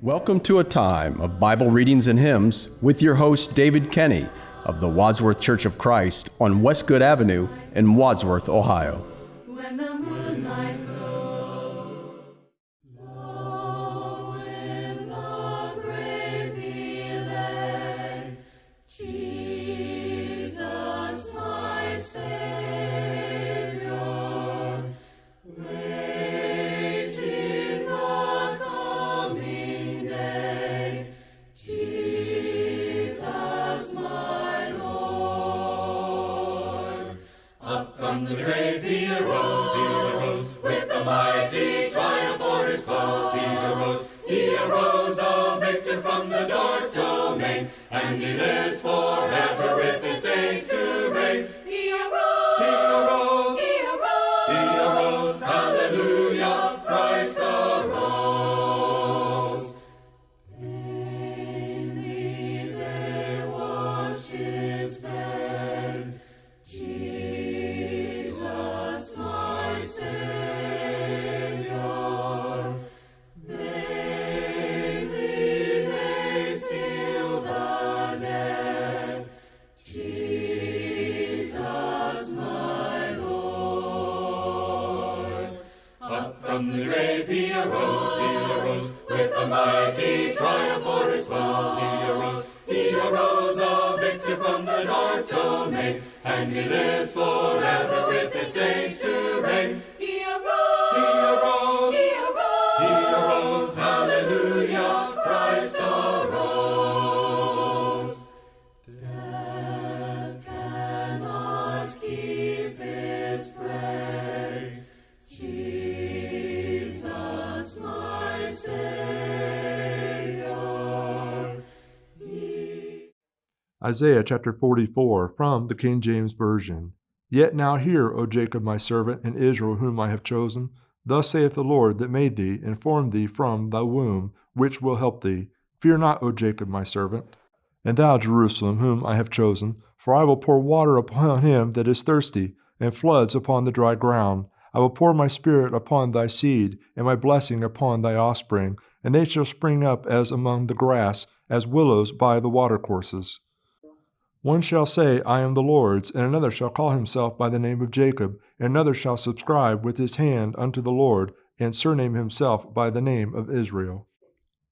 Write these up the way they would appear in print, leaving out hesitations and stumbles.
Welcome to a time of Bible readings and hymns with your host David Kenny of the Wadsworth Church of Christ on Westgood Avenue in Wadsworth, Ohio. When the moonlight glows, low in the grave he lay, Jesus my Savior, waiting the coming day, Jesus my Lord. Up from the grave he arose, with a mighty triumph o'er his foes. He arose a victor from the dark domain, and he lives forever with his saints to reign. He arose, hallelujah, Christ arose. Vainly they watch his bed, Jesus my Savior. Vainly they seal the dead, Jesus my Lord. Up from the grave he arose, with a mighty triumph o'er his foes. He arose a victor from the dark domain, and he lives forever with his saints to reign. He arose, hallelujah, Christ arose. Death cannot keep his prey, Jesus my Savior. Isaiah chapter 44 from the King James Version. Yet now hear, O Jacob my servant, and Israel whom I have chosen. Thus saith the Lord that made thee, and formed thee from thy womb, which will help thee. Fear not, O Jacob my servant, and thou Jerusalem whom I have chosen. For I will pour water upon him that is thirsty, and floods upon the dry ground. I will pour my spirit upon thy seed, and my blessing upon thy offspring, and they shall spring up as among the grass, as willows by the watercourses. One shall say, I am the Lord's, and another shall call himself by the name of Jacob, and another shall subscribe with his hand unto the Lord, and surname himself by the name of Israel.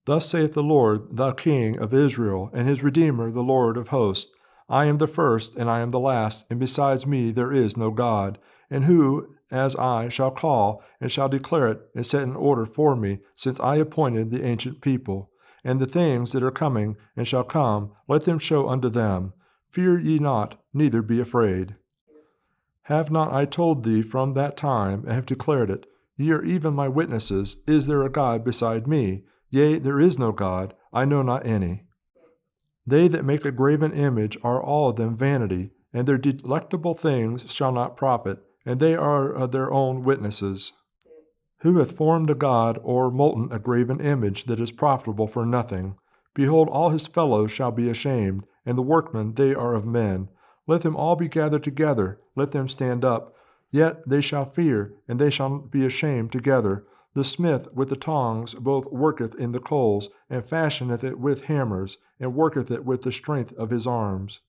Thus saith the Lord, the King of Israel, and his Redeemer, the Lord of hosts, I am the first, and I am the last, and besides me there is no God. And who, as I, shall call, and shall declare it, and set in order for me, since I appointed the ancient people? And the things that are coming, and shall come, let them show unto them. Fear ye not, neither be afraid. Have not I told thee from that time, and have declared it? Ye are even my witnesses. Is there a God beside me? Yea, there is no God, I know not any. They that make a graven image are all of them vanity, and their delectable things shall not profit, and they are their own witnesses. Who hath formed a god, or molten a graven image that is profitable for nothing? Behold, all his fellows shall be ashamed, and the workmen they are of men. Let them all be gathered together, let them stand up. Yet they shall fear, and they shall be ashamed together. The smith with the tongs both worketh in the coals, and fashioneth it with hammers, and worketh it with the strength of his arms.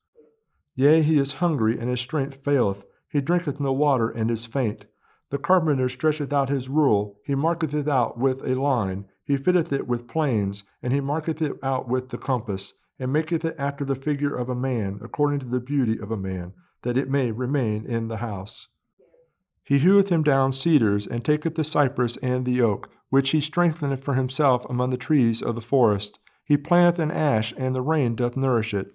Yea, he is hungry, and his strength faileth. He drinketh no water, and is faint. The carpenter stretcheth out his rule, he marketh it out with a line. He fitteth it with planes, and he marketh it out with the compass, and maketh it after the figure of a man, according to the beauty of a man, that it may remain in the house. He heweth him down cedars, and taketh the cypress and the oak, which he strengtheneth for himself among the trees of the forest. He planteth an ash, and the rain doth nourish it.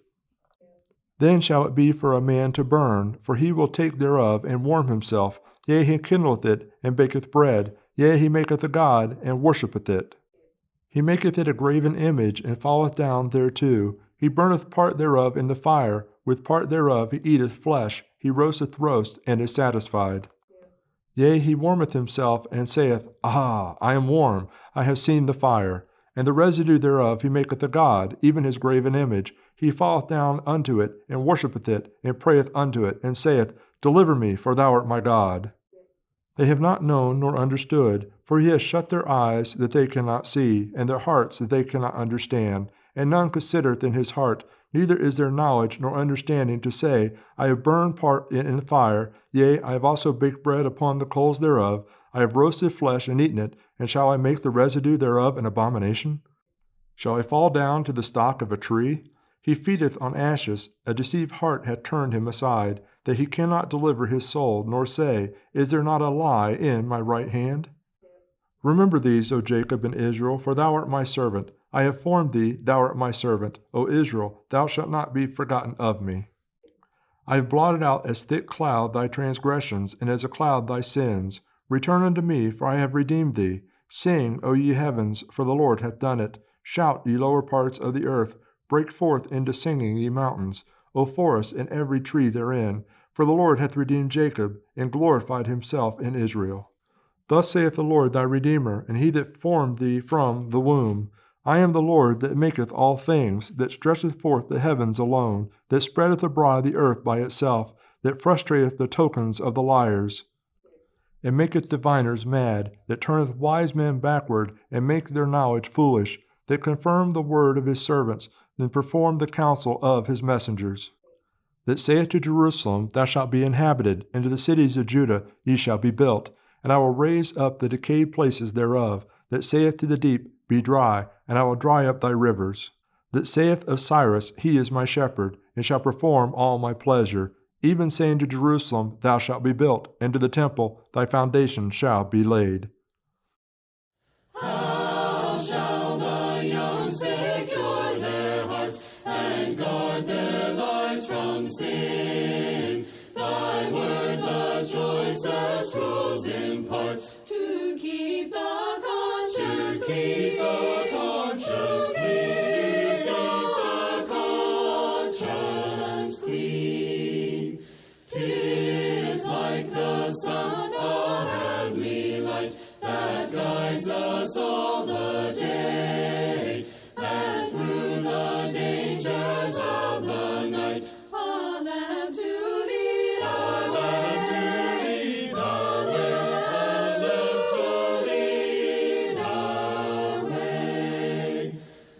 Then shall it be for a man to burn, for he will take thereof, and warm himself. Yea, he kindleth it, and baketh bread. Yea, he maketh a god, and worshippeth it. He maketh it a graven image, and falleth down thereto. He burneth part thereof in the fire, with part thereof he eateth flesh. He roasteth roast, and is satisfied. Yea, he warmeth himself, and saith, Ah, I am warm, I have seen the fire. And the residue thereof he maketh a god, even his graven image. He falleth down unto it, and worshippeth it, and prayeth unto it, and saith, Deliver me, for thou art my God. They have not known nor understood, for he has shut their eyes that they cannot see, and their hearts that they cannot understand. And none considereth in his heart, neither is there knowledge nor understanding to say, I have burned part in the fire, yea, I have also baked bread upon the coals thereof, I have roasted flesh and eaten it, and shall I make the residue thereof an abomination? Shall I fall down to the stock of a tree? He feedeth on ashes, a deceived heart hath turned him aside, that he cannot deliver his soul, nor say, Is there not a lie in my right hand? Remember these, O Jacob and Israel, for thou art my servant. I have formed thee, thou art my servant. O Israel, thou shalt not be forgotten of me. I have blotted out as thick cloud thy transgressions, and as a cloud thy sins. Return unto me, for I have redeemed thee. Sing, O ye heavens, for the Lord hath done it. Shout, ye lower parts of the earth. Break forth into singing, ye mountains. O forest, and every tree therein. For the Lord hath redeemed Jacob, and glorified himself in Israel. Thus saith the Lord thy Redeemer, and he that formed thee from the womb. I am the Lord that maketh all things, that stretcheth forth the heavens alone, that spreadeth abroad the earth by itself, that frustrateth the tokens of the liars, and maketh diviners mad, that turneth wise men backward, and maketh their knowledge foolish, that confirm the word of his servants, and perform the counsel of his messengers. That saith to Jerusalem, Thou shalt be inhabited, and to the cities of Judah, Ye shall be built. And I will raise up the decayed places thereof. That saith to the deep, Be dry, and I will dry up thy rivers. That saith of Cyrus, He is my shepherd, and shall perform all my pleasure. Even saying to Jerusalem, Thou shalt be built, and to the temple, Thy foundation shall be laid. How shall the young secure their hearts, and guard their lives from sin? Thy word the choicest rules imparts, to keep the conscience, to keep the conscience clean. 'Tis like the sun, a heavenly light, that guides us all the day, and through the dangers of the night, a lamp to lead our way,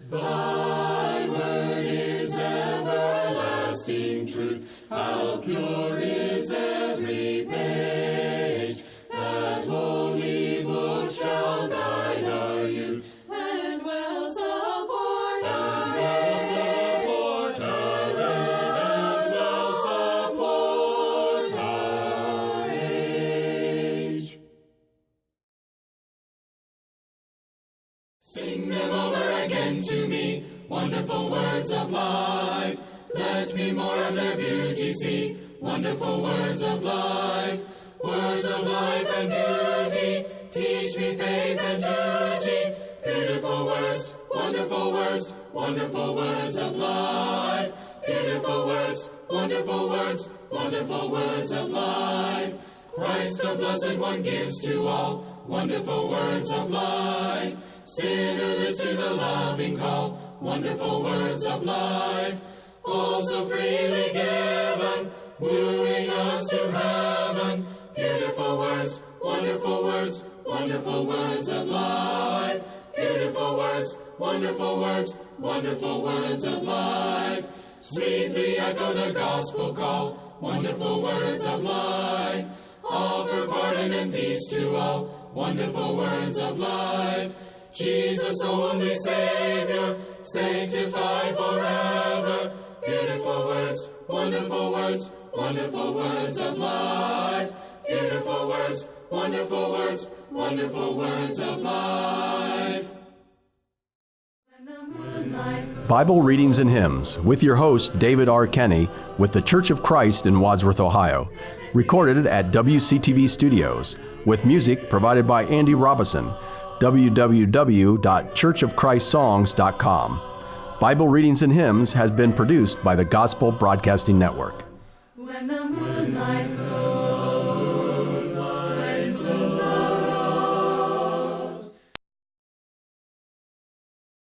Thy word is everlasting truth, how pure is every page. That holy book shall guide our youth, and will support our age. Sing them over again to me, wonderful words of life. Let me more of their beauty see, wonderful words of life. Words of life and beauty, teach me faith and duty. Beautiful words, wonderful words, wonderful words of life. Beautiful words, wonderful words, wonderful words of life. Christ the Blessed One gives to all, wonderful words of life. Sinner listen to the loving call, wonderful words of life. Also freely given, wooing us to heaven. Beautiful words, wonderful words, wonderful words of life. Beautiful words, wonderful words, wonderful words of life. Sweetly echo the gospel call, wonderful words of life. Offer pardon and peace to all, wonderful words of life. Jesus, only Savior, sanctified forever. Beautiful words, wonderful words, wonderful words of life. Beautiful words, wonderful words, wonderful words of life. Bible Readings and Hymns with your host, David R. Kenny, with the Church of Christ in Wadsworth, Ohio. Recorded at WCTV Studios, with music provided by Andy Robison. www.churchofchristssongs.com. Bible Readings and Hymns has been produced by the Gospel Broadcasting Network. When the moonlight